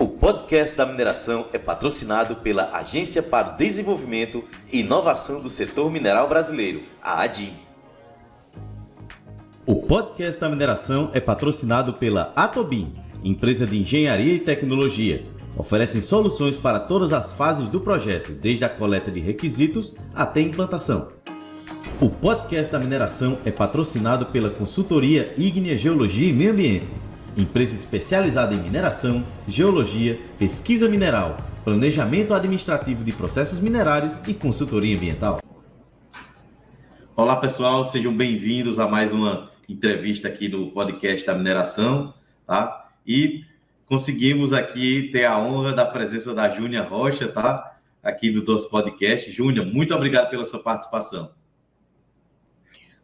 podcast da mineração é patrocinado pela Agência para o Desenvolvimento e Inovação do Setor Mineral Brasileiro, a ADIM. O podcast da mineração é patrocinado pela Atobin, empresa de engenharia e tecnologia. Oferecem soluções para todas as fases do projeto, desde a coleta de requisitos até a implantação. O podcast da mineração é patrocinado pela consultoria Ígnea Geologia e Meio Ambiente, empresa especializada em mineração, geologia, pesquisa mineral, planejamento administrativo de processos minerários e consultoria ambiental. Olá pessoal, sejam bem-vindos a mais uma entrevista aqui no podcast da mineração, tá? E conseguimos aqui ter a honra da presença da Júnia Rocha, tá? Aqui do nosso podcast. Júnia, muito obrigado pela sua participação.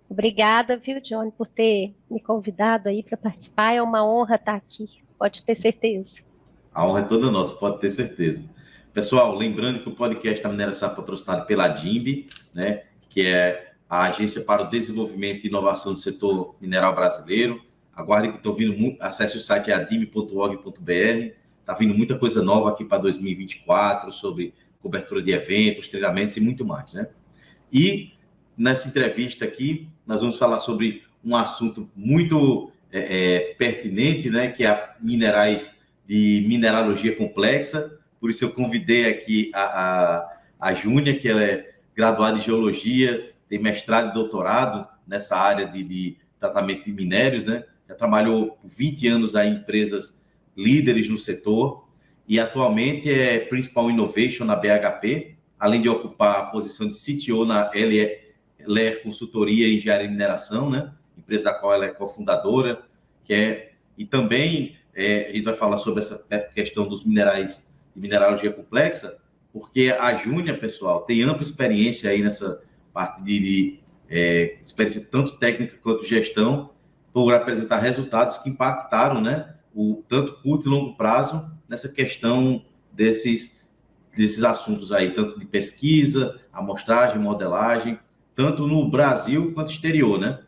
Obrigada, viu, Johnny, por ter me convidado aí para participar. É uma honra estar aqui, pode ter certeza. A honra é toda nossa, pode ter certeza. Pessoal, lembrando que o podcast da mineração é patrocinado pela DIMB, né, que é a Agência para o Desenvolvimento e Inovação do Setor Mineral Brasileiro. Aguardem que estão vindo, acesse o site adimb.org.br. Está vindo muita coisa nova aqui para 2024, sobre cobertura de eventos, treinamentos e muito mais, né? E nessa entrevista aqui, nós vamos falar sobre um assunto muito pertinente, né, que é minerais de mineralogia complexa. Por isso eu convidei aqui a Júnia, que ela é graduada em Geologia, tem mestrado e doutorado nessa área de tratamento de minérios, né? Já trabalhou por 20 anos aí em empresas líderes no setor e atualmente é Principal Innovation na BHP, além de ocupar a posição de CTO na LER Consultoria e Engenharia e Mineração, né? Empresa da qual ela é cofundadora, e também a gente vai falar sobre essa questão dos minerais de mineralogia complexa, porque a Júnia, pessoal, tem ampla experiência aí nessa parte de experiência tanto técnica quanto gestão, por apresentar resultados que impactaram, né, tanto curto e longo prazo nessa questão desses assuntos aí, tanto de pesquisa, amostragem, modelagem, tanto no Brasil quanto exterior, né?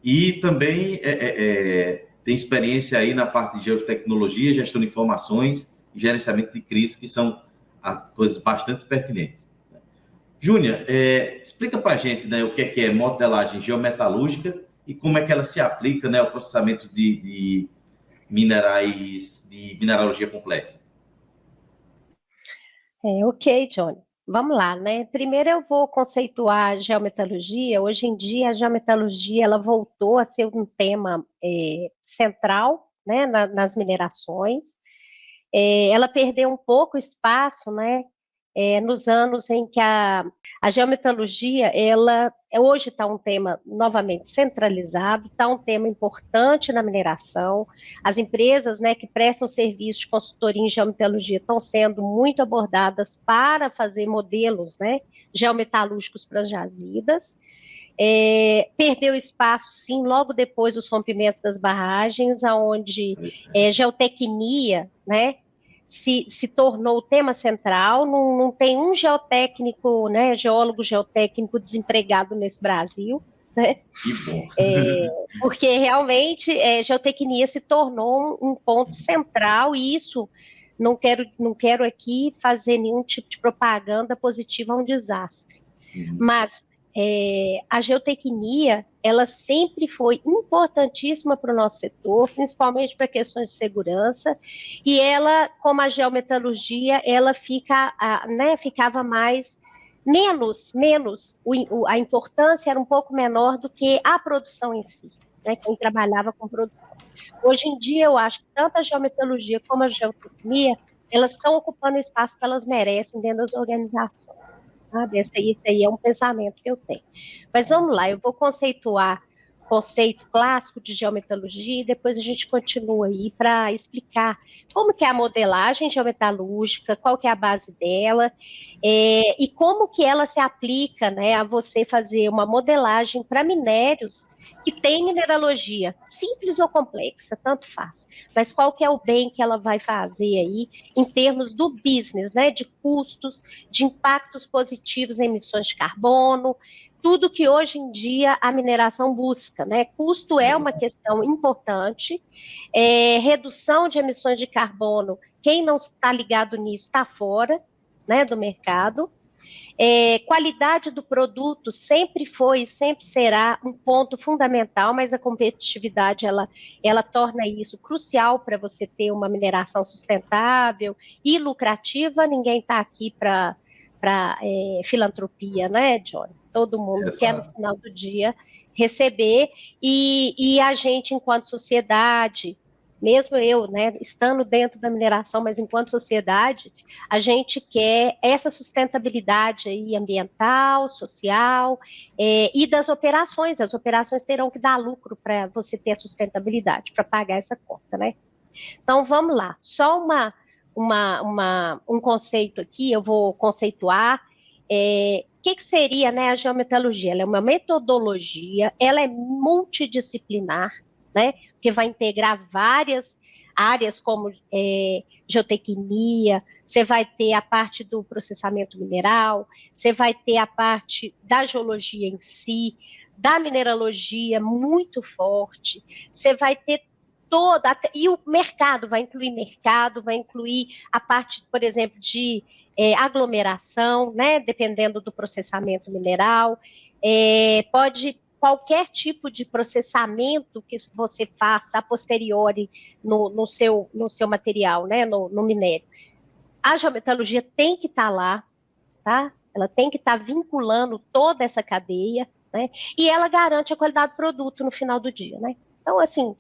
E também tem experiência aí na parte de geotecnologia, gestão de informações e gerenciamento de crise, que são coisas bastante pertinentes. Júnia, explica para a gente, né, o que é modelagem geometalúrgica e como é que ela se aplica, né, ao processamento de minerais de mineralogia complexa. Ok, Johnny. Vamos lá, né? Primeiro eu vou conceituar a geometalurgia. Hoje em dia, a geometalurgia ela voltou a ser um tema central, né, nas minerações. Ela perdeu um pouco espaço, né, nos anos em que a geometalurgia, ela hoje está um tema novamente centralizado, está um tema importante na mineração. As empresas, né, que prestam serviço de consultoria em geometalurgia estão sendo muito abordadas para fazer modelos, né, geometalúrgicos para as jazidas. Perdeu espaço, sim, logo depois dos rompimentos das barragens, onde geotecnia, né, se tornou o tema central. Não tem um geotécnico, né, geólogo geotécnico desempregado nesse Brasil, né? Que bom. Porque realmente geotecnia se tornou um ponto central, e isso não quero aqui fazer nenhum tipo de propaganda positiva a um desastre. Mas a geotecnia, ela sempre foi importantíssima para o nosso setor, principalmente para questões de segurança, e ela, como a geometalurgia, ela ficava menos, a importância era um pouco menor do que a produção em si, né, quem trabalhava com produção. Hoje em dia, eu acho que tanto a geometalurgia como a geotecnia, elas estão ocupando o espaço que elas merecem dentro das organizações. Esse aí é um pensamento que eu tenho. Mas vamos lá, eu vou conceituar o conceito clássico de geometalurgia e depois a gente continua aí para explicar como que é a modelagem geometalúrgica, qual que é a base dela, e como que ela se aplica, né, a você fazer uma modelagem para minérios que tem mineralogia, simples ou complexa, tanto faz. Mas qual que é o bem que ela vai fazer aí em termos do business, né, de custos, de impactos positivos em emissões de carbono, tudo que hoje em dia a mineração busca, né? Custo é uma questão importante, redução de emissões de carbono, quem não está ligado nisso está fora, né, do mercado. Qualidade do produto sempre foi e sempre será um ponto fundamental, mas a competitividade ela torna isso crucial para você ter uma mineração sustentável e lucrativa. Ninguém está aqui para filantropia, né, Johnny? Todo mundo quer, no final do dia, receber, e a gente, enquanto sociedade, mesmo eu, né, estando dentro da mineração, mas enquanto sociedade, a gente quer essa sustentabilidade aí ambiental, social, e das operações. As operações terão que dar lucro para você ter a sustentabilidade, para pagar essa conta, né? Então, vamos lá. Só um conceito aqui, eu vou conceituar. O que seria, né, a geometalurgia? Ela é uma metodologia, ela é multidisciplinar, né, que vai integrar várias áreas como geotecnia, você vai ter a parte do processamento mineral, você vai ter a parte da geologia em si, da mineralogia muito forte, você vai ter e o mercado, vai incluir a parte, por exemplo, de aglomeração, né, dependendo do processamento mineral, qualquer tipo de processamento que você faça a posteriori no seu material, né, no minério. A geometalurgia tem que estar lá, tá? Ela tem que estar vinculando toda essa cadeia, né? E ela garante a qualidade do produto no final do dia, né? Então, assim,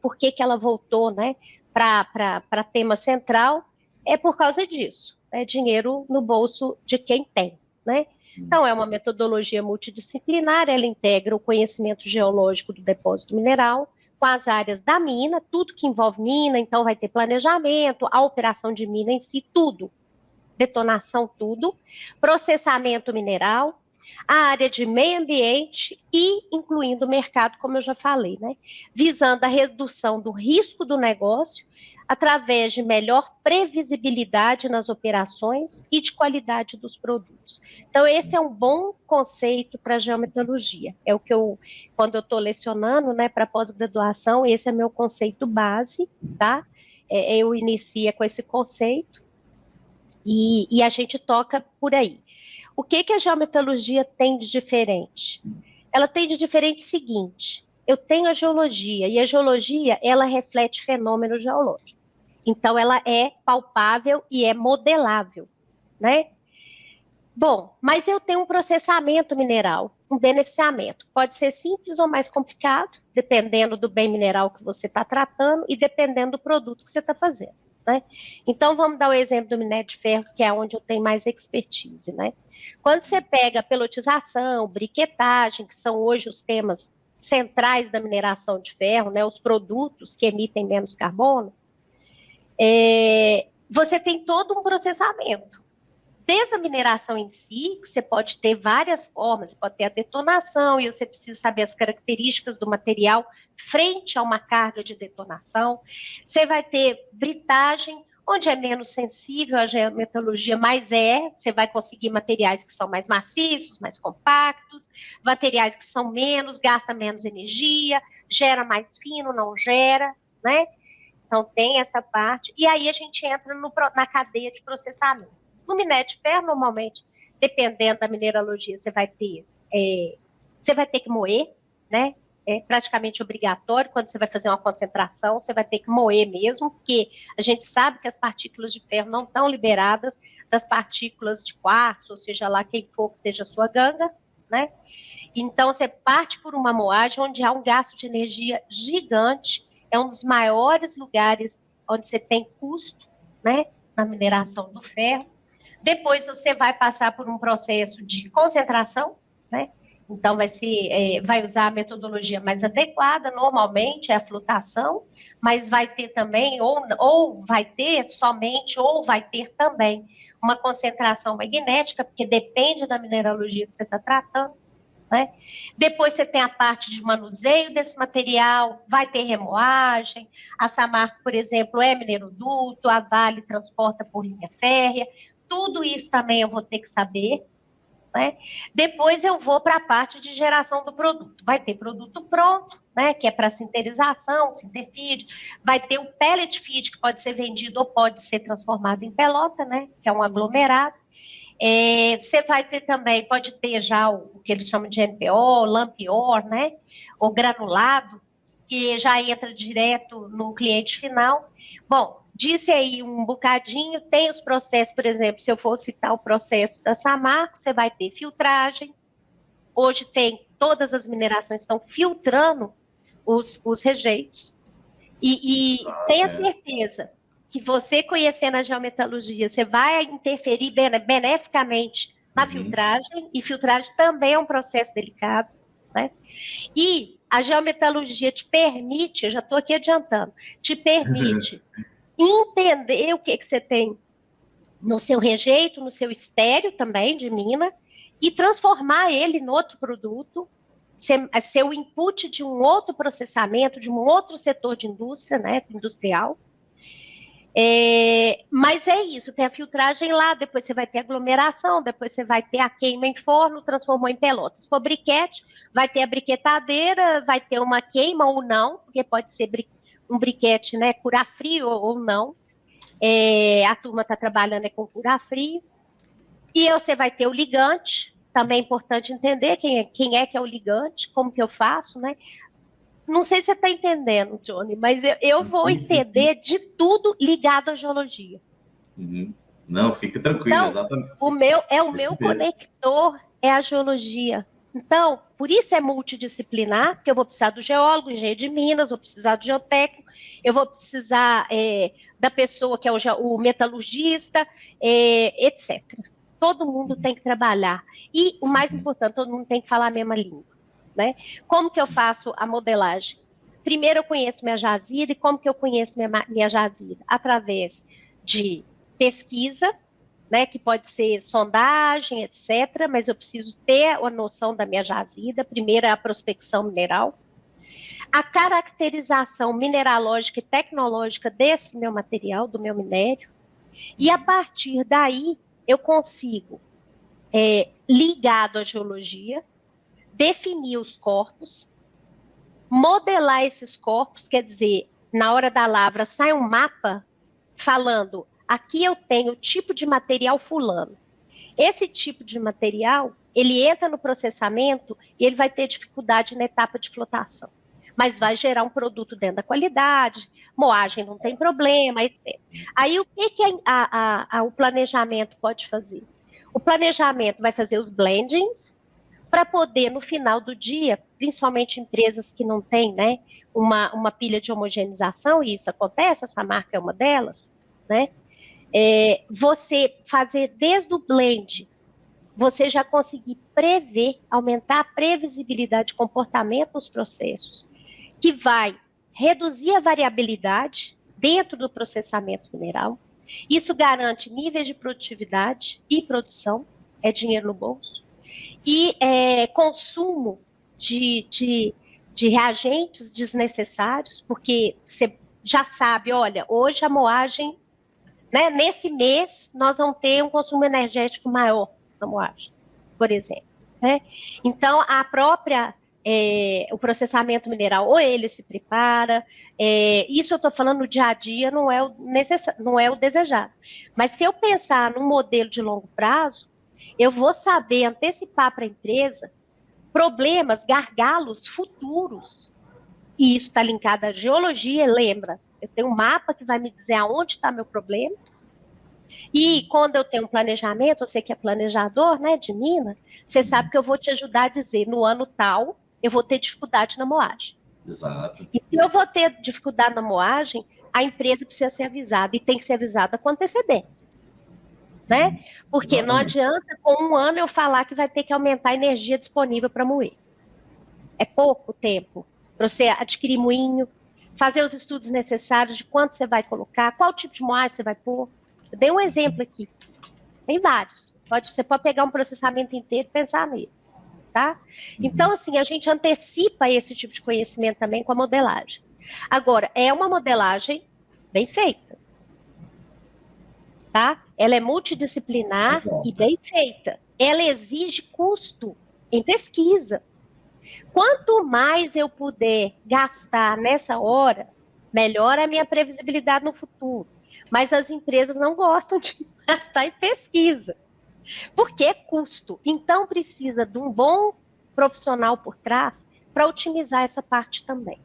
por que ela voltou, né, para tema central? É por causa disso, é dinheiro no bolso de quem tem, né? Então, é uma metodologia multidisciplinar, ela integra o conhecimento geológico do depósito mineral com as áreas da mina, tudo que envolve mina, então vai ter planejamento, a operação de mina em si, tudo, detonação, tudo, processamento mineral, a área de meio ambiente e incluindo o mercado, como eu já falei, né? Visando a redução do risco do negócio através de melhor previsibilidade nas operações e de qualidade dos produtos. Então, esse é um bom conceito para a geometalurgia. É o que quando eu estou lecionando, né, para pós-graduação, esse é meu conceito base, tá? Eu inicio com esse conceito e a gente toca por aí. O que a geometalurgia tem de diferente? Ela tem de diferente o seguinte: eu tenho a geologia, e a geologia, ela reflete fenômeno geológico. Então, ela é palpável e é modelável, né? Bom, mas eu tenho um processamento mineral, um beneficiamento. Pode ser simples ou mais complicado, dependendo do bem mineral que você está tratando e dependendo do produto que você está fazendo, né? Então, vamos dar o exemplo do minério de ferro, que é onde eu tenho mais expertise, né? Quando você pega a pelotização, briquetagem, que são hoje os temas centrais da mineração de ferro, né, os produtos que emitem menos carbono, você tem todo um processamento. Desde a mineração em si, que você pode ter várias formas, pode ter a detonação, e você precisa saber as características do material frente a uma carga de detonação. Você vai ter britagem, onde é menos sensível a geometalurgia, mas você vai conseguir materiais que são mais maciços, mais compactos, materiais que são menos, gasta menos energia, gera mais fino, não gera, né? Então, tem essa parte. E aí a gente entra na cadeia de processamento. No minério de ferro, normalmente, dependendo da mineralogia, você vai ter que moer, né? É praticamente obrigatório, quando você vai fazer uma concentração, você vai ter que moer mesmo, porque a gente sabe que as partículas de ferro não estão liberadas das partículas de quartzo, ou seja lá quem for que seja a sua ganga, né? Então, você parte por uma moagem onde há um gasto de energia gigante, é um dos maiores lugares onde você tem custo, né, na mineração do ferro. Depois você vai passar por um processo de concentração, né? Então vai usar a metodologia mais adequada, normalmente é a flutação, mas vai ter também, ou vai ter somente, ou vai ter também uma concentração magnética, porque depende da mineralogia que você está tratando, né? Depois você tem a parte de manuseio desse material, vai ter remoagem, a Samarco, por exemplo, é mineroduto, a Vale transporta por linha férrea, tudo isso também eu vou ter que saber, né? Depois eu vou para a parte de geração do produto. Vai ter produto pronto, né, que é para sinterização, sinterfeed. Vai ter o pellet feed, que pode ser vendido ou pode ser transformado em pelota, né, que é um aglomerado. Você vai ter também, pode ter já o que eles chamam de NPO, lampior, né, ou granulado, que já entra direto no cliente final. Bom, disse aí um bocadinho, tem os processos, por exemplo, se eu for citar o processo da Samarco, você vai ter filtragem. Hoje todas as minerações estão filtrando os rejeitos. E tenha certeza que você conhecendo a geometalurgia, você vai interferir beneficamente na filtragem, e filtragem também é um processo delicado, né? E a geometalurgia te permite, eu já estou aqui adiantando, te permite entender o que você tem no seu rejeito, no seu estéreo também de mina, e transformar ele em outro produto, ser o input de um outro processamento, de um outro setor de indústria, né, industrial. Mas é isso, tem a filtragem lá, depois você vai ter aglomeração, depois você vai ter a queima em forno, transformou em pelotas. Se for briquete, vai ter a briquetadeira, vai ter uma queima ou não, porque pode ser um briquete, né, curar frio ou não. A turma está trabalhando com curar frio. E você vai ter o ligante, também é importante entender quem é que é o ligante, como que eu faço, né? Não sei se você está entendendo, Johnny, mas eu vou entender de tudo ligado à geologia. Não, fica tranquilo, então, exatamente. O meu conector é a geologia. Então, por isso é multidisciplinar, porque eu vou precisar do geólogo, engenheiro de minas, vou precisar do geotécnico, eu vou precisar da pessoa que é o metalurgista, etc. Todo mundo tem que trabalhar. E o mais importante, todo mundo tem que falar a mesma língua, né? Como que eu faço a modelagem? Primeiro eu conheço minha jazida, e como que eu conheço minha jazida? Através de pesquisa, né, que pode ser sondagem, etc., mas eu preciso ter a noção da minha jazida. Primeiro é a prospecção mineral. A caracterização mineralógica e tecnológica desse meu material, do meu minério. E a partir daí, eu consigo, ligado à geologia, definir os corpos, modelar esses corpos, quer dizer, na hora da lavra sai um mapa falando, aqui eu tenho o tipo de material fulano. Esse tipo de material, ele entra no processamento e ele vai ter dificuldade na etapa de flotação, mas vai gerar um produto dentro da qualidade, moagem não tem problema, etc. Aí o que o planejamento pode fazer? O planejamento vai fazer os blendings, para poder, no final do dia, principalmente empresas que não têm, né, uma pilha de homogeneização, e isso acontece, essa marca é uma delas, né, você fazer desde o blend, você já conseguir prever, aumentar a previsibilidade de comportamento nos processos, que vai reduzir a variabilidade dentro do processamento mineral. Isso garante níveis de produtividade e produção, é dinheiro no bolso. E consumo de reagentes desnecessários, porque você já sabe, olha, hoje a moagem, né, nesse mês, nós vamos ter um consumo energético maior na moagem, por exemplo. Né? Então, o processamento mineral, ou ele se prepara, isso eu estou falando no dia a dia, não é o desejado. Mas se eu pensar num modelo de longo prazo, eu vou saber antecipar para a empresa problemas, gargalos futuros. E isso está linkado à geologia, lembra? Eu tenho um mapa que vai me dizer aonde está meu problema. E quando eu tenho um planejamento, você que é planejador, né, de mina, você sabe que eu vou te ajudar a dizer, no ano tal, eu vou ter dificuldade na moagem. Exato. E se eu vou ter dificuldade na moagem, a empresa precisa ser avisada, e tem que ser avisada com antecedência. Né? Porque exatamente. Não adianta com um ano eu falar que vai ter que aumentar a energia disponível para moer. É pouco tempo para você adquirir moinho, fazer os estudos necessários de quanto você vai colocar, qual tipo de moagem você vai pôr. Eu dei um exemplo aqui. Tem vários. Você pode pegar um processamento inteiro e pensar nele. Tá? Então, assim, a gente antecipa esse tipo de conhecimento também com a modelagem. Agora, é uma modelagem bem feita. Tá? Ela é multidisciplinar e bem feita. ela exige custo em pesquisa. Quanto mais eu puder gastar nessa hora, melhor a minha previsibilidade no futuro. Mas as empresas não gostam de gastar em pesquisa, porque é custo. Então, precisa de um bom profissional por trás para otimizar essa parte também.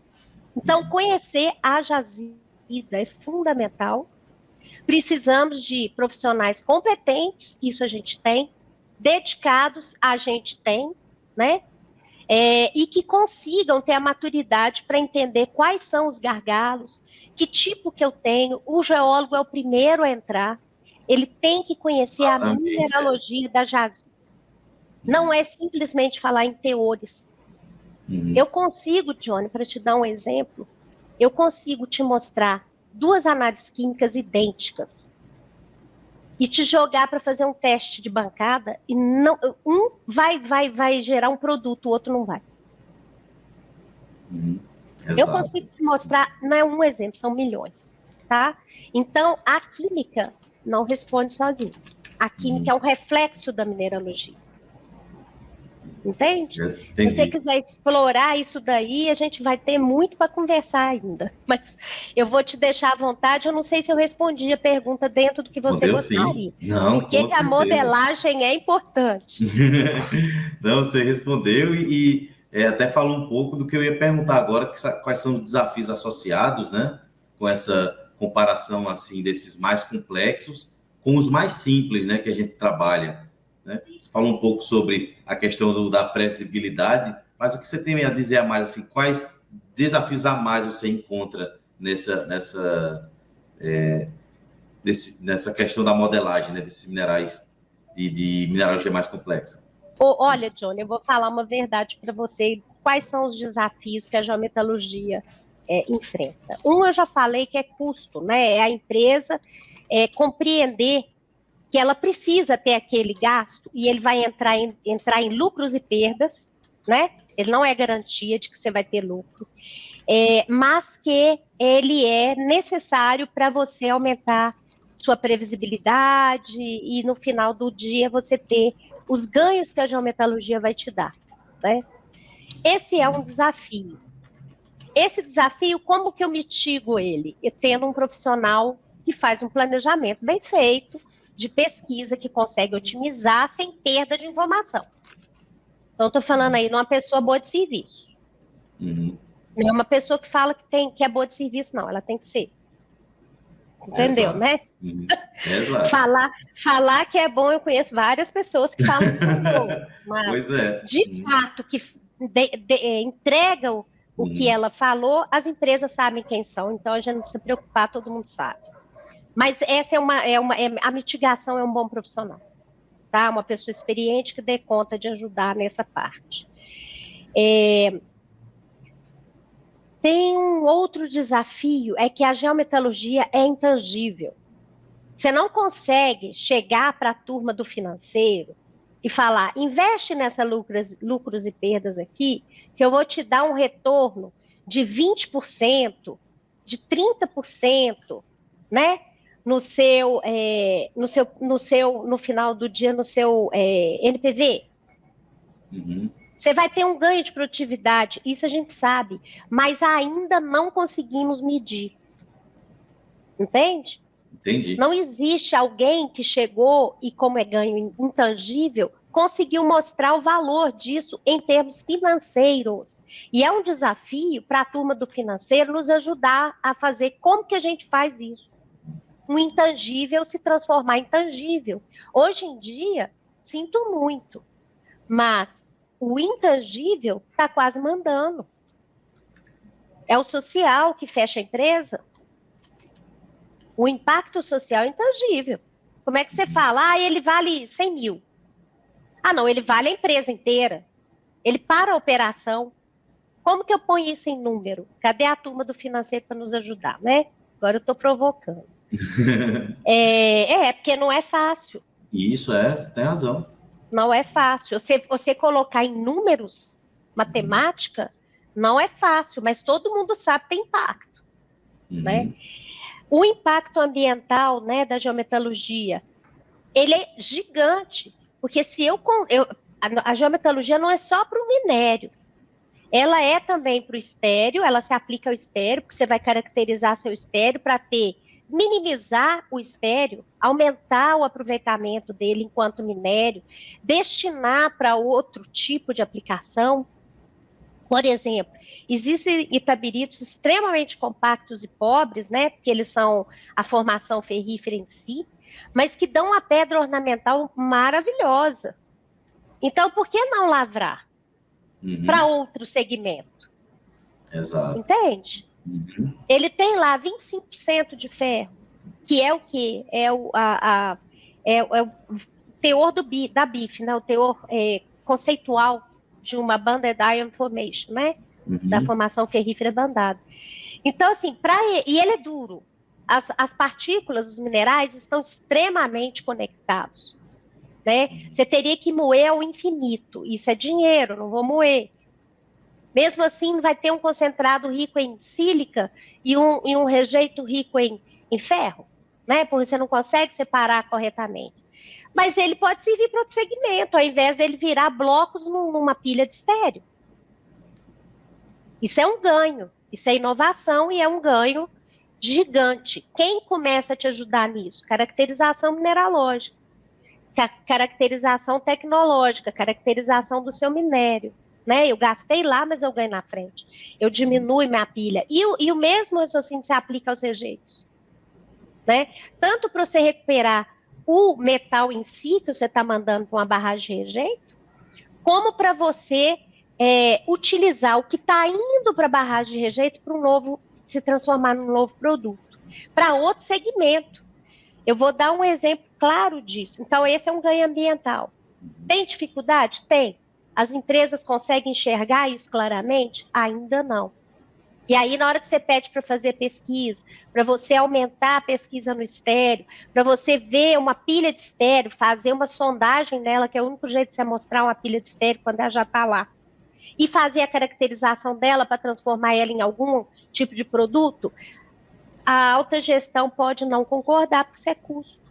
Então, conhecer a jazida é fundamental. Precisamos de profissionais competentes, isso a gente tem, dedicados, a gente tem, né? E que consigam ter a maturidade para entender quais são os gargalos, que tipo que eu tenho. O geólogo é o primeiro a entrar, ele tem que conhecer a mineralogia da jazida. Não é simplesmente falar em teores. Eu consigo, Johnny, para te dar um exemplo, eu consigo te mostrar 2 análises químicas idênticas e te jogar para fazer um teste de bancada e não, um vai gerar um produto, o outro não vai. Eu consigo te mostrar, não é um exemplo, são milhões, tá? Então, a química não responde sozinha. A química é um reflexo da mineralogia. Entende? Se você quiser explorar isso daí, a gente vai ter muito para conversar ainda. Mas eu vou te deixar à vontade. Eu não sei se eu respondi a pergunta dentro do que você gostaria. Não, por que a modelagem é importante? Não, você respondeu e até falou um pouco do que eu ia perguntar agora, quais são os desafios associados, né? Com essa comparação assim desses mais complexos com os mais simples, né? Que a gente trabalha. Né? Você falou um pouco sobre a questão da previsibilidade, mas o que você tem a dizer a mais, assim, quais desafios a mais você encontra nessa questão da modelagem, né, desses minerais, de mineralogia mais complexa? Olha, Johnny, eu vou falar uma verdade para você. Quais são os desafios que a geometalurgia enfrenta? Um, eu já falei que é custo, né? É a empresa compreender que ela precisa ter aquele gasto e ele vai entrar em lucros e perdas, né? Ele não é garantia de que você vai ter lucro, mas que ele é necessário para você aumentar sua previsibilidade e no final do dia você ter os ganhos que a geometalurgia vai te dar, né? Esse é um desafio. Esse desafio, como que eu mitigo ele? Tendo um profissional que faz um planejamento bem feito, de pesquisa, que consegue otimizar sem perda de informação. Então, estou falando aí de uma pessoa boa de serviço. Não é uma pessoa que fala que é boa de serviço, não. Ela tem que ser. Entendeu, Exato. né? Exato. Falar que é bom, eu conheço várias pessoas que falam que são boas. Mas, de fato, que entregam o que ela falou, as empresas sabem quem são. Então, a gente não precisa preocupar, todo mundo sabe. Mas essa a mitigação é um bom profissional, tá? Uma pessoa experiente que dê conta de ajudar nessa parte. Tem um outro desafio, é que a geometalurgia é intangível. Você não consegue chegar para a turma do financeiro e falar, investe nessa lucros e perdas aqui, que eu vou te dar um retorno de 20%, de 30%, né? No final do dia, no seu NPV. Você vai ter um ganho de produtividade, isso a gente sabe, mas ainda não conseguimos medir. Entende? Entendi. Não existe alguém que chegou e, como é ganho intangível, conseguiu mostrar o valor disso em termos financeiros. E é um desafio para a turma do financeiro nos ajudar a fazer como que a gente faz isso. Um intangível se transformar em tangível. Hoje em dia, sinto muito, mas o intangível está quase mandando. É o social que fecha a empresa. O impacto social é intangível. Como é que você fala? Ele vale 100 mil. Não, ele vale a empresa inteira. Ele para a operação. Como que eu ponho isso em número? Cadê a turma do financeiro para nos ajudar, né? Agora eu estou provocando. Porque não é fácil. Isso, você tem razão. Não é fácil. Você colocar em números, matemática, não é fácil, mas todo mundo sabe que tem impacto. Né? O impacto ambiental, né, da geometalurgia, ele é gigante. Porque se a geometalurgia não é só para o minério, ela é também para o estéreo, ela se aplica ao estéreo, porque você vai caracterizar seu estéreo para minimizar o estéreo, aumentar o aproveitamento dele enquanto minério, destinar para outro tipo de aplicação. Por exemplo, existem itabiritos extremamente compactos e pobres, né, porque eles são a formação ferrífera em si, mas que dão uma pedra ornamental maravilhosa. Então, por que não lavrar para outro segmento? Exato. Entende? Ele tem lá 25% de ferro, que é o quê? É o teor da BIF, né? O teor conceitual de uma banded iron formation, né? Da formação ferrífera bandada. Então, assim, e ele é duro. As partículas, os minerais, estão extremamente conectados, né? Você teria que moer ao infinito. Isso é dinheiro, não vou moer. Mesmo assim, vai ter um concentrado rico em sílica e um rejeito rico em ferro, né? Porque você não consegue separar corretamente. Mas ele pode servir para outro segmento, ao invés dele virar blocos numa pilha de estéreo. Isso é um ganho, isso é inovação e é um ganho gigante. Quem começa a te ajudar nisso? Caracterização mineralógica, caracterização tecnológica, caracterização do seu minério. Né? Eu gastei lá, mas eu ganho na frente. Eu diminuo minha pilha. E o mesmo raciocínio se aplica aos rejeitos. Né? Tanto para você recuperar o metal em si, que você está mandando para uma barragem de rejeito, como para você utilizar o que está indo para a barragem de rejeito para se transformar num novo produto, para outro segmento. Eu vou dar um exemplo claro disso. Então, esse é um ganho ambiental. Tem dificuldade? Tem. As empresas conseguem enxergar isso claramente? Ainda não. E aí, na hora que você pede para fazer pesquisa, para você aumentar a pesquisa no estéreo, para você ver uma pilha de estéreo, fazer uma sondagem nela, que é o único jeito de você mostrar uma pilha de estéreo quando ela já está lá, e fazer a caracterização dela para transformar ela em algum tipo de produto, a alta gestão pode não concordar, porque isso é custo.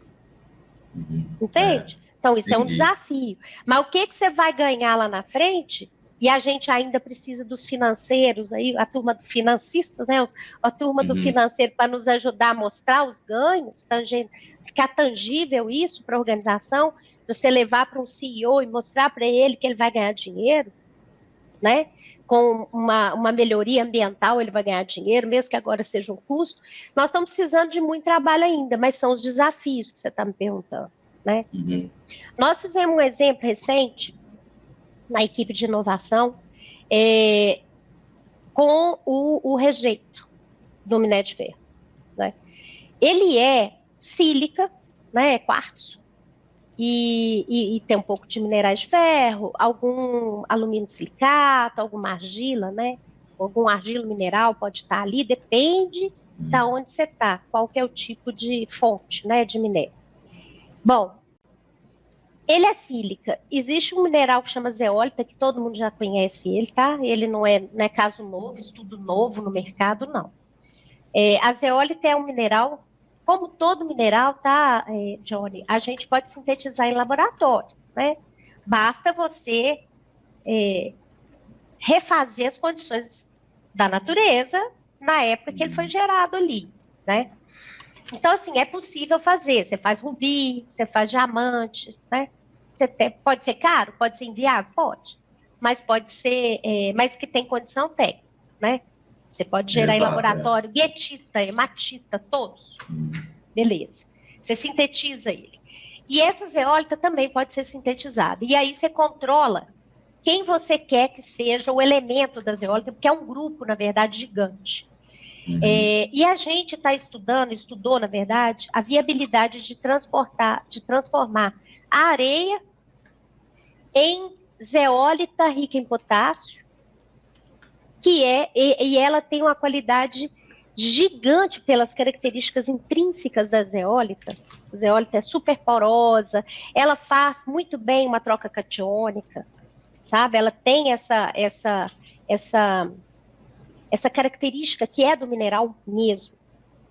Entende? Então, isso é um desafio. Mas o que você vai ganhar lá na frente? E a gente ainda precisa dos financeiros, aí, a turma do financistas, né? A turma do financeiro para nos ajudar a mostrar os ganhos, ficar tangível isso para a organização, você levar para um CEO e mostrar para ele que ele vai ganhar dinheiro, né? Com uma melhoria ambiental, ele vai ganhar dinheiro, mesmo que agora seja um custo. Nós estamos precisando de muito trabalho ainda, mas são os desafios que você está me perguntando. Né? Nós fizemos um exemplo recente na equipe de inovação com o rejeito do minério de ferro. Né? Ele é sílica, né, quartzo, e tem um pouco de minerais de ferro, algum alumínio silicato, alguma argila, né? Algum argilo mineral pode estar ali, depende de onde você está, qual que é o tipo de fonte, né, de minério. Bom, ele é sílica. Existe um mineral que chama zeólita, que todo mundo já conhece ele, tá? Ele não é caso novo, estudo novo no mercado, não. A zeólita é um mineral, como todo mineral, tá, Johnny? A gente pode sintetizar em laboratório, né? Basta você refazer as condições da natureza na época que ele foi gerado ali, né? Então, assim, é possível fazer. Você faz rubi, você faz diamante, né? Pode ser caro? Pode ser inviável? Pode. Mas pode ser, mas que tem condição técnica, né? Você pode gerar em laboratório, guetita, hematita, todos. Beleza. Você sintetiza ele. E essa zeólita também pode ser sintetizada. E aí você controla quem você quer que seja o elemento da zeólita, porque é um grupo, na verdade, gigante. E a gente estudou, na verdade, a viabilidade de transformar a areia em zeólita rica em potássio, e ela tem uma qualidade gigante pelas características intrínsecas da zeólita. A zeólita é super porosa, ela faz muito bem uma troca catiônica, sabe? Ela tem essa característica que é do mineral mesmo,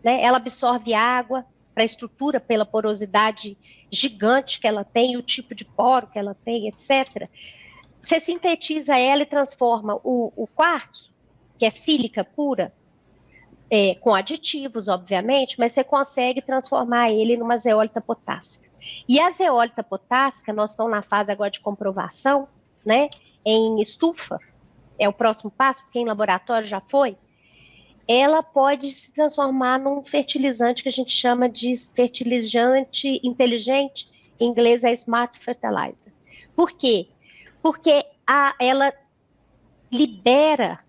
né? Ela absorve água para a estrutura, pela porosidade gigante que ela tem, o tipo de poro que ela tem, etc., você sintetiza ela e transforma o quartzo, que é sílica pura, com aditivos, obviamente, mas você consegue transformar ele numa zeólita potássica. E a zeólita potássica, nós estamos na fase agora de comprovação, né, em estufa, é o próximo passo, porque em laboratório já foi, ela pode se transformar num fertilizante que a gente chama de fertilizante inteligente, em inglês é Smart Fertilizer. Por quê? Porque ela libera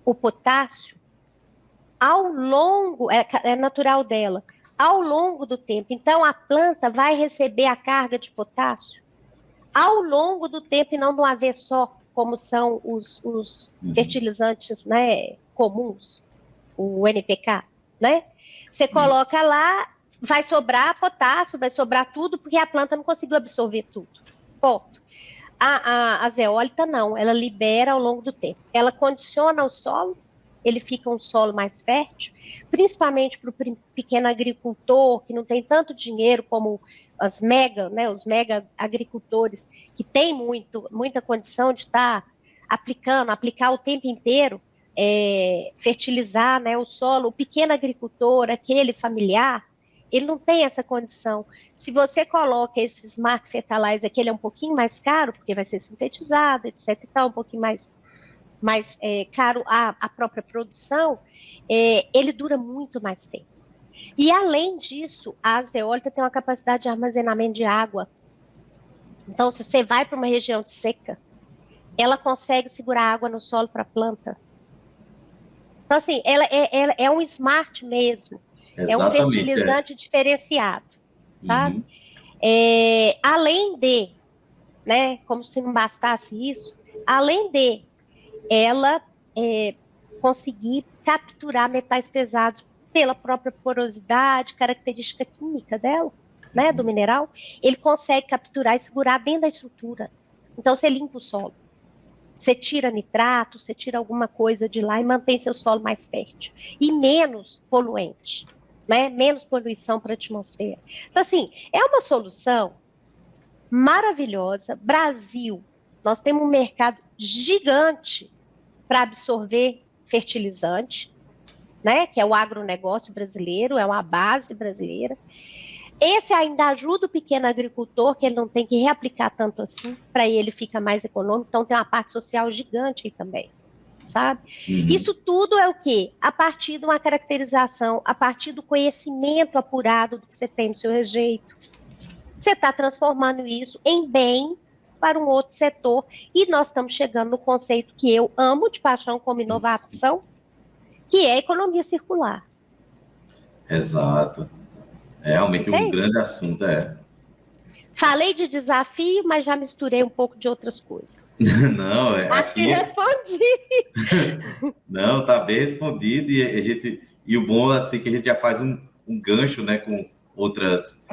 o potássio ao longo, é natural dela, ao longo do tempo. Então, a planta vai receber a carga de potássio ao longo do tempo e não de uma vez só, como são os fertilizantes, né, comuns, o NPK, né? Você coloca lá, vai sobrar potássio, vai sobrar tudo, porque a planta não conseguiu absorver tudo. Ponto. A zeólita não, ela libera ao longo do tempo. Ela condiciona o solo, ele fica um solo mais fértil, principalmente para o pequeno agricultor, que não tem tanto dinheiro como os mega agricultores, que tem muita condição de estar aplicar o tempo inteiro, fertilizar, né, o solo. O pequeno agricultor, aquele familiar, ele não tem essa condição. Se você coloca esse Smart Fertilizer, que ele é um pouquinho mais caro, porque vai ser sintetizado, etc, e tal, um pouquinho mais caro a própria produção, ele dura muito mais tempo. E, além disso, a zeólita tem uma capacidade de armazenamento de água. Então, se você vai para uma região seca, ela consegue segurar água no solo para a planta. Então, assim, ela é um smart mesmo. Exatamente, é um fertilizante diferenciado, sabe? Uhum. Além de, né, como se não bastasse isso, além de ela conseguir capturar metais pesados pela própria porosidade, característica química dela, né, do mineral, ele consegue capturar e segurar dentro da estrutura. Então, você limpa o solo. Você tira nitrato, você tira alguma coisa de lá e mantém seu solo mais fértil. E menos poluente, né? Menos poluição para a atmosfera. Então, assim, é uma solução maravilhosa. Brasil, nós temos um mercado gigante para absorver fertilizante, né? Que é o agronegócio brasileiro, é uma base brasileira. Esse ainda ajuda o pequeno agricultor, que ele não tem que reaplicar tanto assim, para ele fica mais econômico, então tem uma parte social gigante aí também, sabe? Uhum. Isso tudo é o quê? A partir de uma caracterização, a partir do conhecimento apurado do que você tem no seu rejeito. Você está transformando isso em bem para um outro setor, e nós estamos chegando no conceito que eu amo de paixão como inovação, que é a economia circular. Exato. É realmente um grande assunto, Falei de desafio, mas já misturei um pouco de outras coisas. Não, acho que respondi. Não, está bem respondido, e o bom assim que a gente já faz um gancho, né, com outros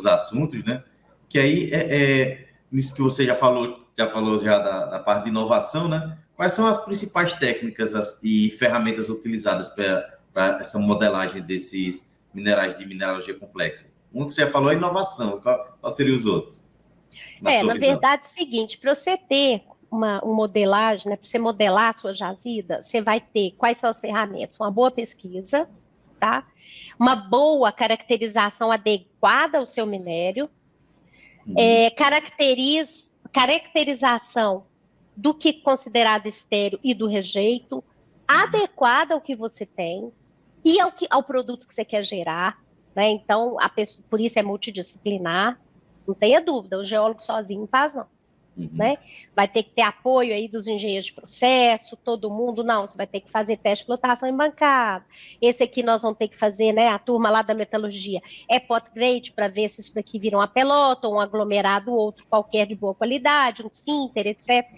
assuntos, né? Que aí nisso que você já falou da parte de inovação, né? Quais são as principais técnicas e ferramentas utilizadas para essa modelagem desses minerais de mineralogia complexa? Um que você já falou é inovação. Qual seriam os outros? Na verdade, é o seguinte, para você ter uma modelagem, né, para você modelar a sua jazida, você vai ter quais são as ferramentas? Uma boa pesquisa, tá? Uma boa caracterização adequada ao seu minério, caracterização do que é considerado estéril e do rejeito, adequada ao que você tem e ao produto que você quer gerar, né? Então, por isso é multidisciplinar, não tenha dúvida, o geólogo sozinho não faz, não. Né? Vai ter que ter apoio aí dos engenheiros de processo, todo mundo, não, você vai ter que fazer teste de flotação em bancada. Esse aqui nós vamos ter que fazer, né, a turma lá da metalurgia, pot grade, para ver se isso daqui vira uma pelota, ou um aglomerado, outro qualquer de boa qualidade, um sinter, etc.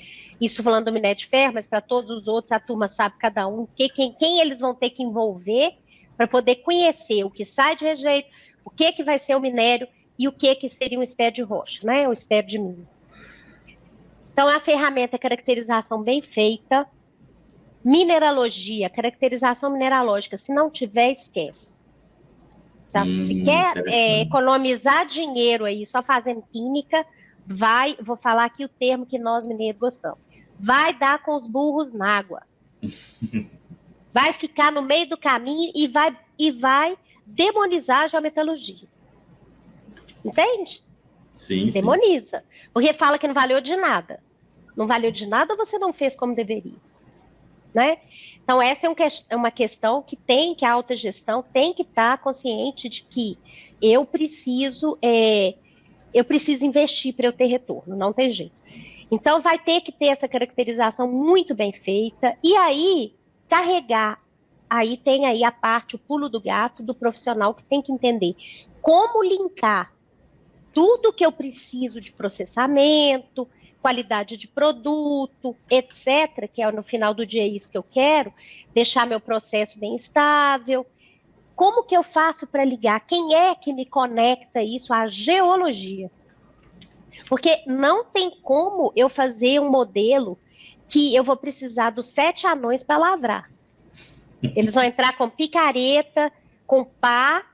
Isso falando do minério de ferro, mas para todos os outros, a turma sabe cada um, quem eles vão ter que envolver para poder conhecer o que sai de rejeito, o que vai ser o minério e o que seria um estéreo de rocha, né, o estéreo de milho. Então, a ferramenta é caracterização bem feita, mineralogia, caracterização mineralógica, se não tiver, esquece. Se quer economizar dinheiro aí só fazendo química, vou falar aqui o termo que nós mineiros gostamos, vai dar com os burros na água. Vai ficar no meio do caminho e vai demonizar a geometalurgia. Entende? Sim, demoniza. Sim. Porque fala que não valeu de nada. Não valeu de nada, você não fez como deveria. Né? Então, essa é uma questão que a autogestão tem que estar consciente de que eu preciso investir para eu ter retorno, não tem jeito. Então, vai ter que ter essa caracterização muito bem feita, e aí, aí tem aí a parte, o pulo do gato do profissional que tem que entender como linkar tudo que eu preciso de processamento, qualidade de produto, etc., que é no final do dia isso que eu quero, deixar meu processo bem estável. Como que eu faço para ligar? Quem é que me conecta isso à geologia? Porque não tem como eu fazer um modelo que eu vou precisar dos 7 anões para lavrar. Eles vão entrar com picareta, com pá,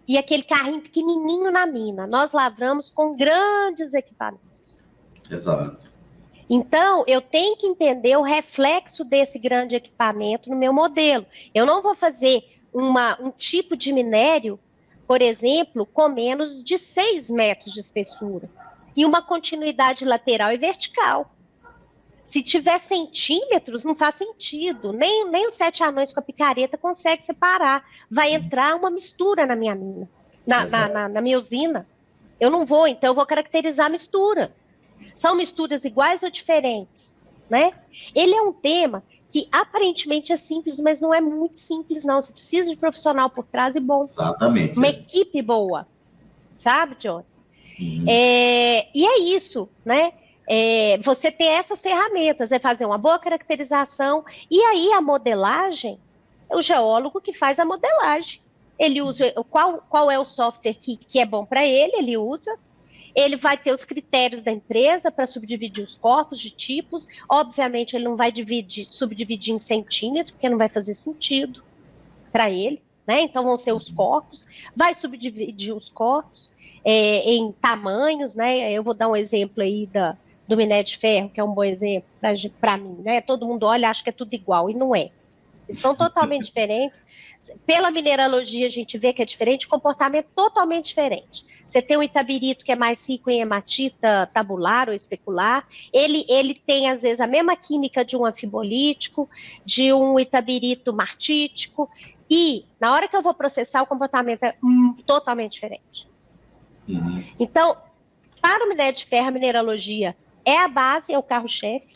e aquele carrinho pequenininho na mina. Nós lavramos com grandes equipamentos. Exato. Então, eu tenho que entender o reflexo desse grande equipamento no meu modelo. Eu não vou fazer um tipo de minério, por exemplo, com menos de 6 metros de espessura. E uma continuidade lateral e vertical. Se tiver centímetros, não faz sentido. Nem os 7 anões com a picareta consegue separar. Vai entrar uma mistura na minha mina, na minha usina. Eu não vou, então eu vou caracterizar a mistura. São misturas iguais ou diferentes? Né? Ele é um tema que aparentemente é simples, mas não é muito simples, não. Você precisa de profissional por trás e bom. Exatamente. Uma equipe boa. Sabe, John? E é isso, né? Você ter essas ferramentas, fazer uma boa caracterização, e aí a modelagem, o geólogo que faz a modelagem. Ele usa qual é o software que é bom para ele usa. Ele vai ter os critérios da empresa para subdividir os corpos de tipos. Obviamente, ele não vai subdividir em centímetros, porque não vai fazer sentido para ele, né? Então, vão ser os corpos. Vai subdividir os corpos em tamanhos, né? Eu vou dar um exemplo aí do minério de ferro, que é um bom exemplo para mim, né? Todo mundo olha e acha que é tudo igual, e não é. Eles são totalmente diferentes. Pela mineralogia, a gente vê que é diferente, comportamento totalmente diferente. Você tem um itabirito que é mais rico em hematita tabular ou especular, ele tem, às vezes, a mesma química de um anfibolítico, de um itabirito martítico, e, na hora que eu vou processar, o comportamento é totalmente diferente. Então, para o minério de ferro, a mineralogia é a base, é o carro-chefe.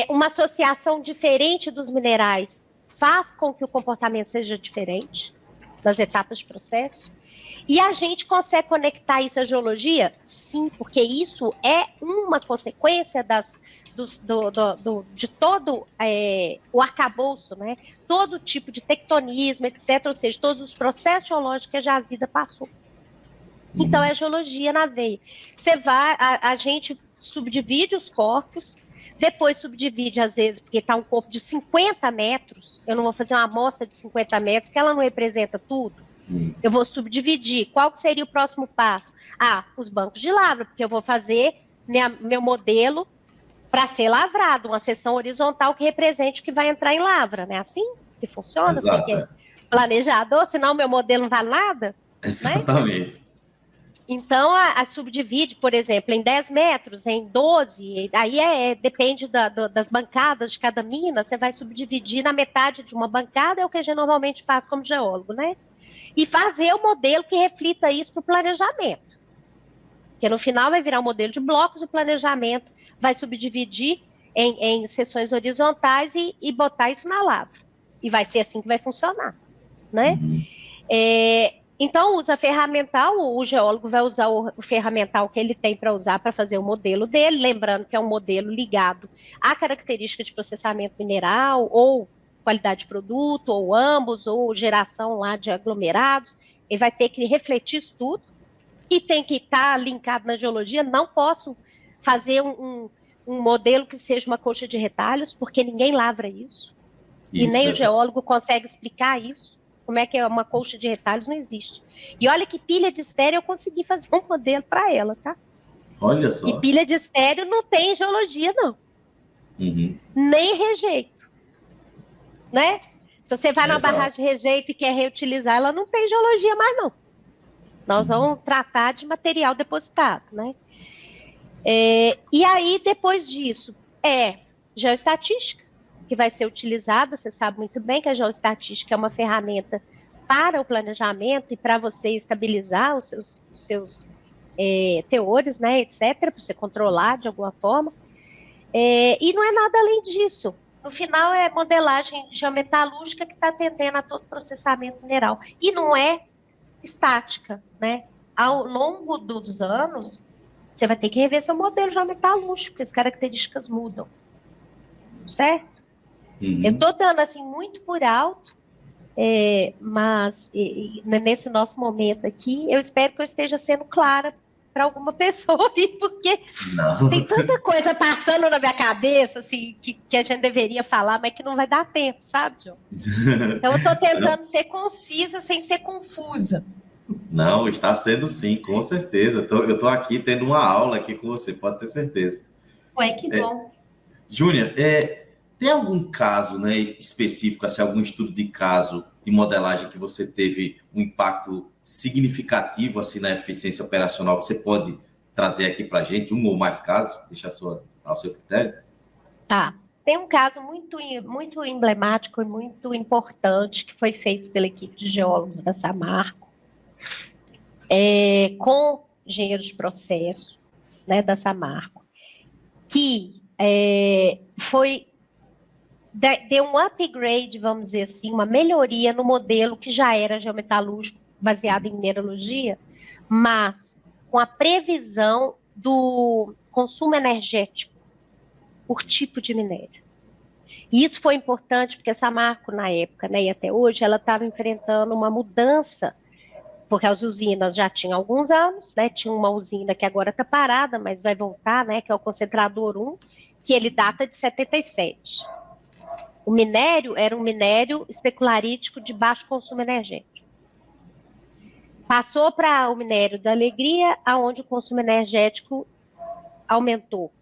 Uma associação diferente dos minerais faz com que o comportamento seja diferente nas etapas de processo. E a gente consegue conectar isso à geologia? Sim, porque isso é uma consequência de todo o arcabouço, né? Todo tipo de tectonismo, etc. Ou seja, todos os processos geológicos que a jazida passou. Então, é geologia na veia. A gente subdivide os corpos, depois subdivide, às vezes, porque está um corpo de 50 metros, eu não vou fazer uma amostra de 50 metros, que ela não representa tudo. Eu vou subdividir. Qual que seria o próximo passo? Os bancos de lavra, porque eu vou fazer meu modelo para ser lavrado, uma seção horizontal que represente o que vai entrar em lavra, não é assim que funciona? Exato. Você que é planejador, senão o meu modelo não vale nada? Exatamente. Né? Então, a subdivide, por exemplo, em 10 metros, em 12, aí depende das bancadas de cada mina, você vai subdividir na metade de uma bancada, é o que a gente normalmente faz como geólogo, né? E fazer o modelo que reflita isso para o planejamento. Porque no final vai virar um modelo de blocos, o planejamento vai subdividir em seções horizontais e botar isso na lavra. E vai ser assim que vai funcionar, né? Então, usa ferramental, o geólogo vai usar o ferramental que ele tem para usar para fazer o modelo dele, lembrando que é um modelo ligado à característica de processamento mineral, ou qualidade de produto, ou ambos, ou geração lá de aglomerados. Ele vai ter que refletir isso tudo, e tem que estar linkado na geologia. Não posso fazer um modelo que seja uma coxa de retalhos, porque ninguém lavra isso e nem o geólogo consegue explicar isso. Como é que é uma colcha de retalhos? Não existe. E olha que pilha de estéreo eu consegui fazer um modelo para ela, tá? Olha E só. pilha de estéreo não tem geologia, não. Uhum. Nem rejeito. Né? Se você vai na Exato. barragem de rejeito e quer reutilizar, ela não tem geologia mais, não. Nós vamos tratar de material depositado, né? E aí, depois disso, geoestatística, que vai ser utilizada. Você sabe muito bem que a geoestatística é uma ferramenta para o planejamento e para você estabilizar os seus teores, né, etc., para você controlar de alguma forma. E não é nada além disso. No final, é modelagem geometalúrgica que está atendendo a todo processamento mineral. E não é estática, né? Ao longo dos anos, você vai ter que rever seu modelo geometalúrgico, porque as características mudam. Certo? Uhum. Eu estou dando assim muito por alto, mas nesse nosso momento aqui, eu espero que eu esteja sendo clara para alguma pessoa, porque Não. tem tanta coisa passando na minha cabeça, assim, que a gente deveria falar, mas que não vai dar tempo, sabe, John? Então, eu estou tentando ser concisa sem ser confusa. Não, está sendo sim, com certeza. Eu estou aqui tendo uma aula aqui com você, pode ter certeza. Ué, que bom. Júnior, tem algum caso, né, específico, assim, algum estudo de caso de modelagem que você teve um impacto significativo assim, na eficiência operacional que você pode trazer aqui para a gente, um ou mais casos, deixar ao seu critério? Tá. Tem um caso muito, muito emblemático e muito importante que foi feito pela equipe de geólogos da Samarco, com engenheiros de processo, né, da Samarco, que deu um upgrade, vamos dizer assim, uma melhoria no modelo que já era geometalúrgico, baseado em mineralogia, mas com a previsão do consumo energético por tipo de minério. E isso foi importante porque a Samarco, na época, né, e até hoje, ela estava enfrentando uma mudança, porque as usinas já tinham alguns anos, né, tinha uma usina que agora está parada, mas vai voltar, né, que é o concentrador 1, que ele data de 77. O minério era um minério especularítico de baixo consumo energético. Passou para o minério da alegria, aonde o consumo energético aumentou,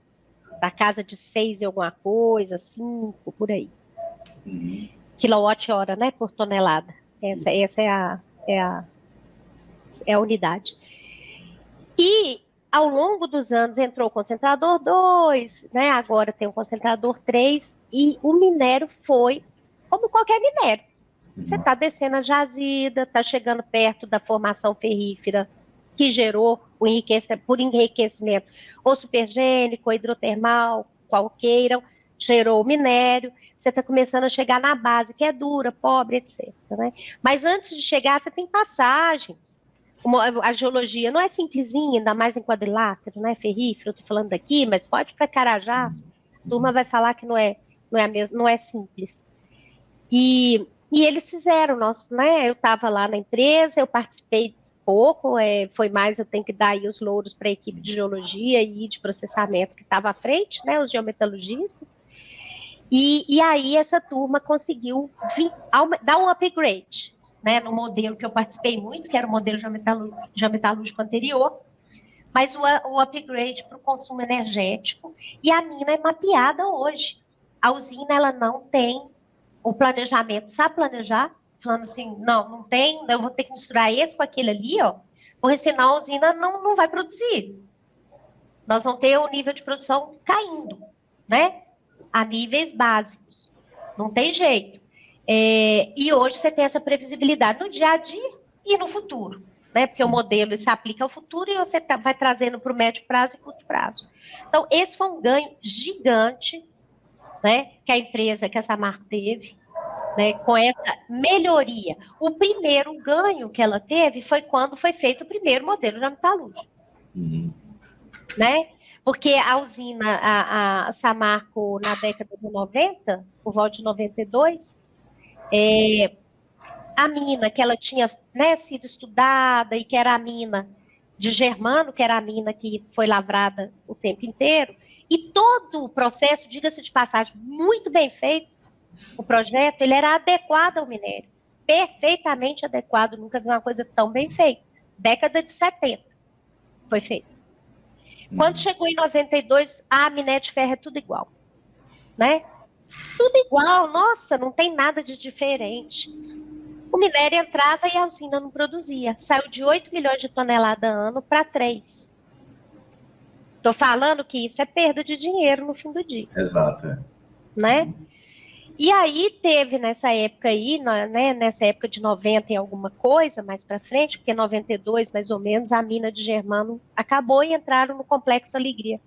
da casa de 6 e alguma coisa, 5, por aí. Quilowatt-hora, né, por tonelada. Essa é a unidade. E, ao longo dos anos, entrou o concentrador 2, né, agora tem o concentrador 3, e o minério foi como qualquer minério. Você está descendo a jazida, está chegando perto da formação ferrífera que gerou por enriquecimento ou supergênico, ou hidrotermal, qual queiram, gerou o minério. Você está começando a chegar na base, que é dura, pobre, etc. Né? Mas antes de chegar, você tem passagens. A geologia não é simplesinha, ainda mais em quadrilátero, né? Ferrífero, estou falando daqui, mas pode para Carajás. A turma vai falar que não é simples. E eles fizeram, né? Eu estava lá na empresa, eu participei pouco, foi mais, eu tenho que dar aí os louros para a equipe de geologia e de processamento que estava à frente, né? Os geometalurgistas. E aí essa turma conseguiu dar um upgrade, né? No modelo que eu participei muito, que era o modelo geometalúrgico anterior, mas o upgrade para o consumo energético, e a mina é mapeada hoje. A usina, ela não tem o planejamento, sabe planejar? Falando assim, não tem, eu vou ter que misturar esse com aquele ali, ó, porque senão a usina não vai produzir. Nós vamos ter o nível de produção caindo, né? A níveis básicos. Não tem jeito. E hoje você tem essa previsibilidade no dia a dia e no futuro, né? Porque o modelo se aplica ao futuro e você vai trazendo para o médio prazo e curto prazo. Então, esse foi um ganho gigante, né, que a Samarco teve, né, com essa melhoria. O primeiro ganho que ela teve foi quando foi feito o primeiro modelo de metalúrgico. Né? Porque a usina, a Samarco, na década de 90, por volta de 92, a mina que ela tinha, né, sido estudada e que era a mina de Germano, que era a mina que foi lavrada o tempo inteiro, e todo o processo, diga-se de passagem, muito bem feito, o projeto, ele era adequado ao minério, perfeitamente adequado, nunca vi uma coisa tão bem feita. Década de 70 foi feito. Quando chegou em 92, a minério de ferro é tudo igual, né? Tudo igual, nossa, não tem nada de diferente. O minério entrava e a usina não produzia. Saiu de 8 milhões de toneladas ano para 3. Estou falando que isso é perda de dinheiro no fim do dia. Exato. Né? E aí teve nessa época aí, né, nessa época de 90 e alguma coisa, mais para frente, porque 92 mais ou menos, a mina de Germano acabou e entraram no Complexo Alegria.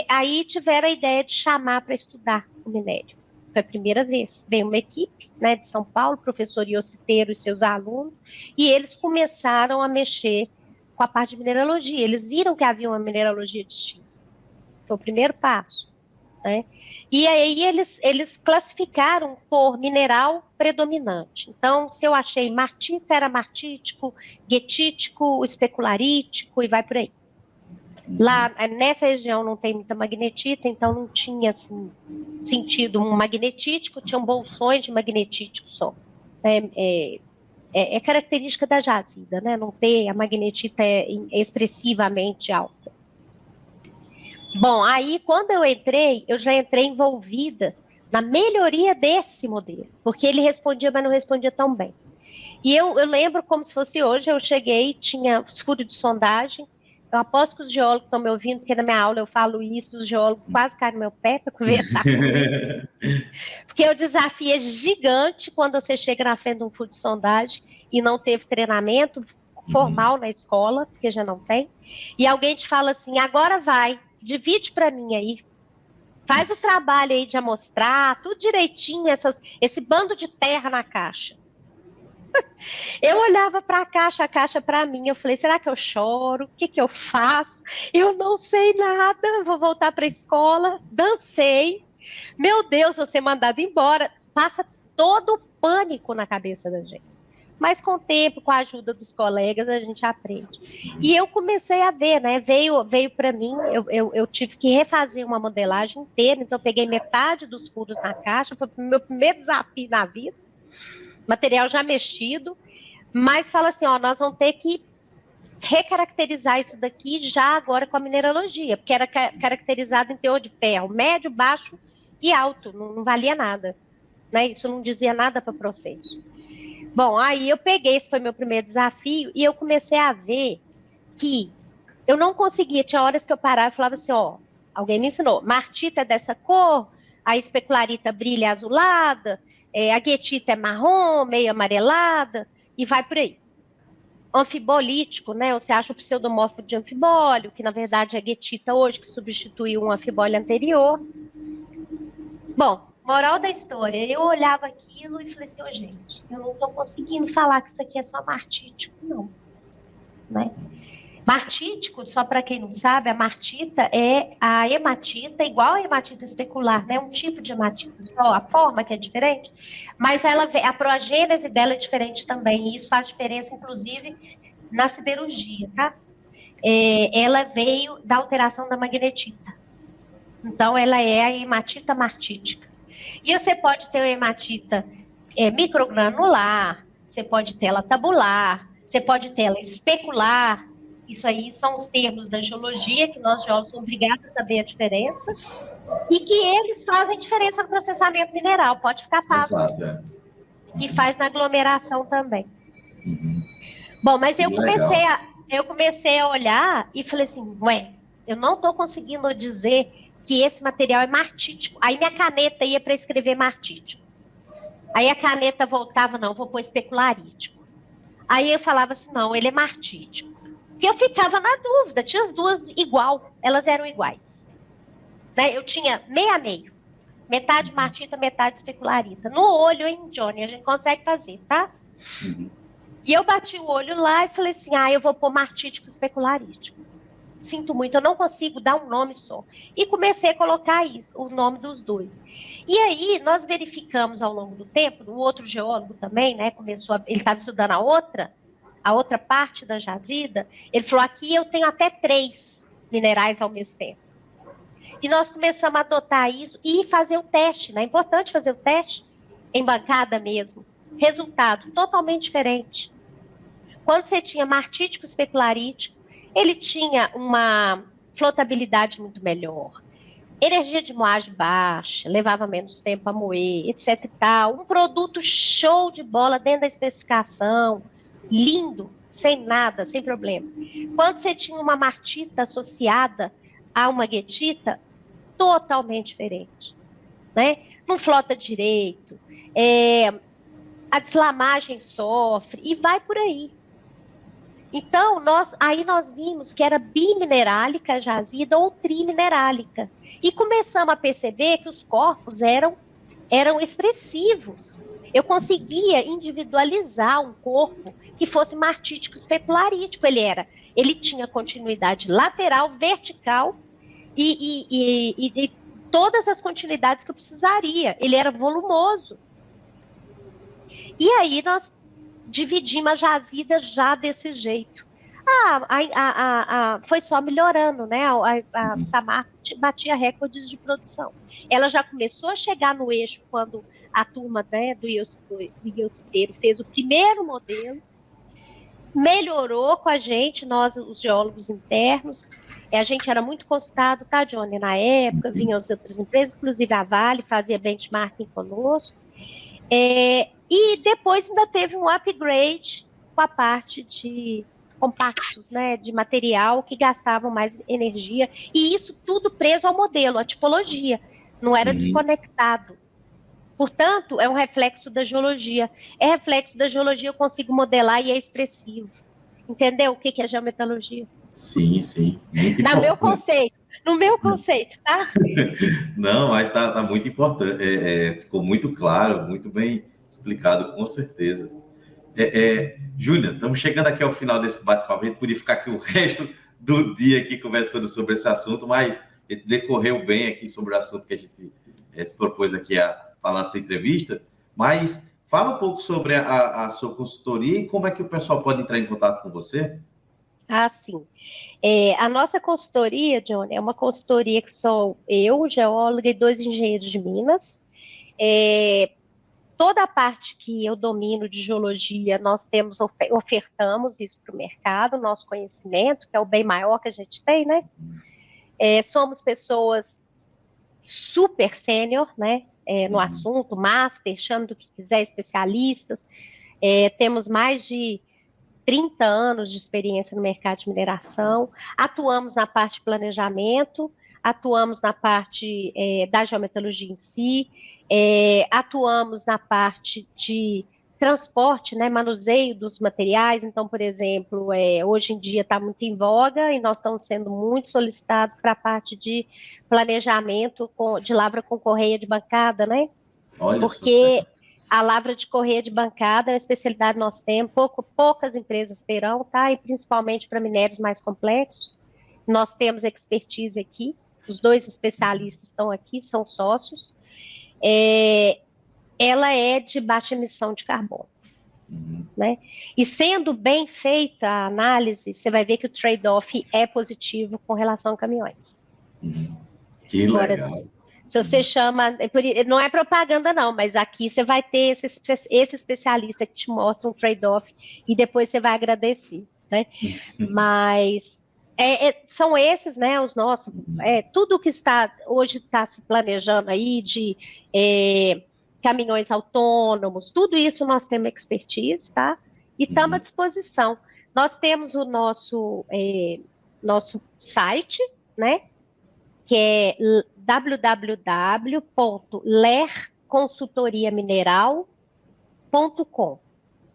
Aí tiveram a ideia de chamar para estudar o minério. Foi a primeira vez. Veio uma equipe, né, de São Paulo, professor Iociteiro e seus alunos, e eles começaram a mexer com a parte de mineralogia. Eles viram que havia uma mineralogia distinta. Foi o primeiro passo. Né? E aí eles classificaram por mineral predominante. Então, se eu achei martita, era martítico, guetítico, especularítico e vai por aí. Lá, nessa região não tem muita magnetita, então não tinha assim, sentido um magnetítico, tinham bolsões de magnetítico só. É característica da jazida, né? Não ter a magnetita expressivamente alta. Bom, aí quando eu entrei, eu já entrei envolvida na melhoria desse modelo, porque ele respondia, mas não respondia tão bem. E eu lembro como se fosse hoje, eu cheguei, tinha os furos de sondagem, eu aposto que os geólogos estão me ouvindo, porque na minha aula eu falo isso, os geólogos quase caem no meu pé para conversar comigo. Porque o desafio é gigante quando você chega na frente de um furo de sondagem e não teve treinamento formal na escola, porque já não tem, e alguém te fala assim, agora vai, divide para mim aí, faz o trabalho aí de amostrar, tudo direitinho, esse bando de terra na caixa. Eu olhava para a caixa para mim, eu falei, será que eu choro? O que eu faço? Eu não sei nada, vou voltar para a escola, dancei. Meu Deus, vou ser mandado embora. Passa todo o pânico na cabeça da gente. Mas com o tempo, com a ajuda dos colegas, a gente aprende. E eu comecei a ver, né? Veio para mim, eu tive que refazer uma modelagem inteira, então eu peguei metade dos furos na caixa, foi o meu primeiro desafio na vida. Material já mexido, mas fala assim, ó, nós vamos ter que recaracterizar isso daqui já agora com a mineralogia, porque era caracterizado em teor de ferro, médio, baixo e alto, não valia nada, né? Isso não dizia nada para o processo. Bom, aí eu peguei, esse foi meu primeiro desafio, e eu comecei a ver que eu não conseguia, tinha horas que eu parava e falava assim, ó, alguém me ensinou, martita é dessa cor, a especularita brilha azulada, a guetita é marrom, meio amarelada, e vai por aí. Anfibolítico, né? Você acha o pseudomórfico de anfibólio, que na verdade é guetita hoje, que substituiu um anfibólio anterior. Bom, moral da história, eu olhava aquilo e falei assim, oh, gente, eu não estou conseguindo falar que isso aqui é só martítico, não. Né? Martítico, só para quem não sabe, a martita é a hematita, igual a hematita especular, né? Um tipo de hematita só, a forma que é diferente, mas a proagênese dela é diferente também, e isso faz diferença, inclusive, na siderurgia, tá? Ela veio da alteração da magnetita. Então, ela é a hematita martítica. E você pode ter uma hematita microgranular, você pode ter ela tabular, você pode ter ela especular. Isso aí são os termos da geologia, que nós geólogos somos obrigados a saber a diferença, e que eles fazem diferença no processamento mineral, pode ficar fácil. Exato, E faz na aglomeração também. Bom, mas eu comecei a olhar e falei assim, ué, eu não estou conseguindo dizer que esse material é martítico. Aí minha caneta ia para escrever martítico. Aí a caneta voltava, não, vou pôr especularítico. Aí eu falava assim, não, ele é martítico. Porque eu ficava na dúvida, tinha as duas igual, elas eram iguais. Né? Eu tinha meio a meio, metade martita, metade especularita. No olho, hein, Johnny, a gente consegue fazer, tá? E eu bati o olho lá e falei assim, eu vou pôr martítico especularítico. Sinto muito, eu não consigo dar um nome só. E comecei a colocar isso, o nome dos dois. E aí, nós verificamos ao longo do tempo, o outro geólogo também, né, ele estava estudando a outra parte da jazida, ele falou, aqui eu tenho até 3 minerais ao mesmo tempo. E nós começamos a adotar isso e fazer o teste, né? É importante fazer o teste em bancada mesmo. Resultado totalmente diferente. Quando você tinha martítico especularítico, ele tinha uma flotabilidade muito melhor, energia de moagem baixa, levava menos tempo a moer, etc e tal. Um produto show de bola dentro da especificação, lindo, sem nada, sem problema. Quando você tinha uma martita associada a uma guetita, totalmente diferente, né? Não flota direito, a deslamagem sofre e vai por aí. Então, aí nós vimos que era biminerálica a jazida ou triminerálica. E começamos a perceber que os corpos eram expressivos. Eu conseguia individualizar um corpo que fosse martítico especularítico. Ele tinha continuidade lateral, vertical e todas as continuidades que eu precisaria. Ele era volumoso. E aí nós dividimos a jazida já desse jeito. Foi só melhorando, né? A Samarco batia recordes de produção. Ela já começou a chegar no eixo quando a turma, né, do Iociteiro fez o primeiro modelo, melhorou com a gente, nós, os geólogos internos. A gente era muito consultado, tá, Johnny? Na época, vinham as outras empresas, inclusive a Vale fazia benchmarking conosco. E depois ainda teve um upgrade com a parte de compactos, né, de material que gastavam mais energia, e isso tudo preso ao modelo, à tipologia, não era desconectado. Portanto, é um reflexo da geologia. É reflexo da geologia, eu consigo modelar e é expressivo. Entendeu o que é geometalurgia? Sim, sim. Muito importante. No meu conceito, tá? Não, mas tá muito importante. Ficou muito claro, muito bem explicado, com certeza. Júlia, estamos chegando aqui ao final desse bate-papo. A gente podia ficar aqui o resto do dia aqui conversando sobre esse assunto, mas decorreu bem aqui sobre o assunto que a gente se propôs aqui a falar nessa entrevista. Mas fala um pouco sobre a sua consultoria e como é que o pessoal pode entrar em contato com você. Sim. A nossa consultoria, Johnny, é uma consultoria que sou eu, geóloga, e 2 engenheiros de Minas. Toda a parte que eu domino de geologia, nós ofertamos isso para o mercado, nosso conhecimento, que é o bem maior que a gente tem, né? Somos pessoas super sênior, né? No assunto, master, chame do que quiser, especialistas. Temos mais de 30 anos de experiência no mercado de mineração, atuamos na parte de planejamento, atuamos na parte da geometalurgia em si, atuamos na parte de transporte, né, manuseio dos materiais. Então, por exemplo, hoje em dia está muito em voga e nós estamos sendo muito solicitados para a parte de planejamento de lavra com correia de bancada, né? Olha, porque a lavra de correia de bancada é uma especialidade que nós temos, poucas empresas terão, tá? E principalmente para minérios mais complexos. Nós temos expertise aqui, os 2 especialistas estão aqui, são sócios. Ela é de baixa emissão de carbono. Né? E sendo bem feita a análise, você vai ver que o trade-off é positivo com relação a caminhões. Que legal. Agora, se você chama, não é propaganda não, mas aqui você vai ter esse especialista que te mostra um trade-off e depois você vai agradecer, né? Mas são esses, né, os nossos, tudo que hoje está se planejando aí de caminhões autônomos, tudo isso nós temos expertise, tá? E estamos à disposição. Nós temos o nosso site, né? Que é www.lerconsultoriamineral.com.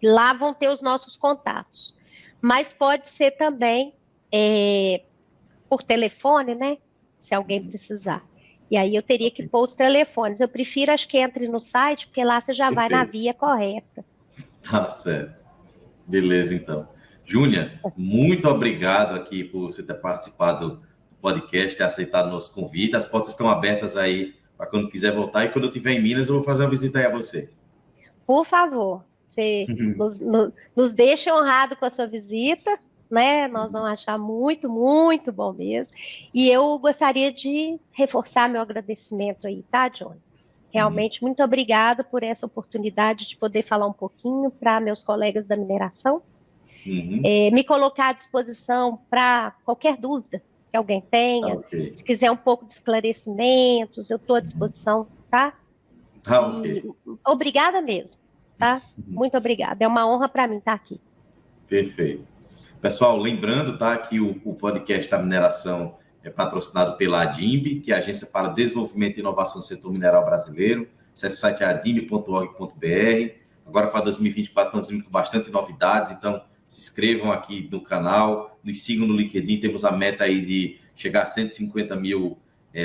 Lá vão ter os nossos contatos. Mas pode ser também por telefone, né? Se alguém precisar. E aí eu teria que pôr os telefones. Eu prefiro, acho que entre no site, porque lá você já vai na via correta. Tá certo. Beleza, então. Júlia, muito obrigado aqui por você ter participado do podcast e aceitado o nosso convite. As portas estão abertas aí para quando quiser voltar. E quando eu estiver em Minas, eu vou fazer uma visita aí a vocês. Por favor, você nos deixa honrado com a sua visita, né? Nós vamos achar muito, muito bom mesmo. E eu gostaria de reforçar meu agradecimento aí, tá, Johnny? Realmente, muito obrigada por essa oportunidade de poder falar um pouquinho para meus colegas da mineração. Me colocar à disposição para qualquer dúvida que alguém tenha. Se quiser um pouco de esclarecimentos, eu estou à disposição, tá? Obrigada mesmo, tá? Muito obrigada. É uma honra para mim estar aqui. Perfeito. Pessoal, lembrando, tá, que o podcast da mineração é patrocinado pela ADIMB, que é a Agência para Desenvolvimento e Inovação do Setor Mineral Brasileiro. Acesse o site adimb.org.br. Agora, para 2024, estamos vindo com bastante novidades, então se inscrevam aqui no canal, nos sigam no LinkedIn, temos a meta aí de chegar a 150 mil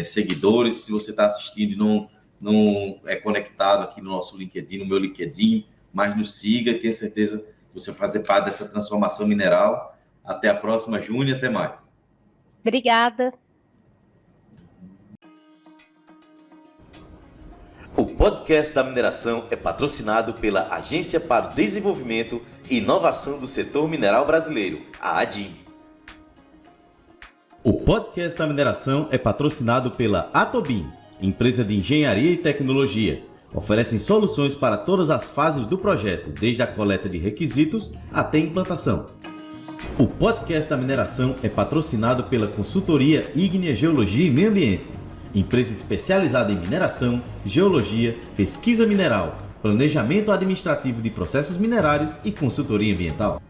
seguidores. Se você está assistindo e não é conectado aqui no nosso LinkedIn, no meu LinkedIn, mas nos siga e tenha certeza que você vai fazer parte dessa transformação mineral. Até a próxima, Júnior, até mais. Obrigada. O podcast da mineração é patrocinado pela Agência para o Desenvolvimento e Inovação do Setor Mineral Brasileiro, a ADIMB. O podcast da mineração é patrocinado pela Atobin, empresa de engenharia e tecnologia. Oferecem soluções para todas as fases do projeto, desde a coleta de requisitos até a implantação. O podcast da mineração é patrocinado pela consultoria Ígnea Geologia e Meio Ambiente, empresa especializada em mineração, geologia, pesquisa mineral, planejamento administrativo de processos minerários e consultoria ambiental.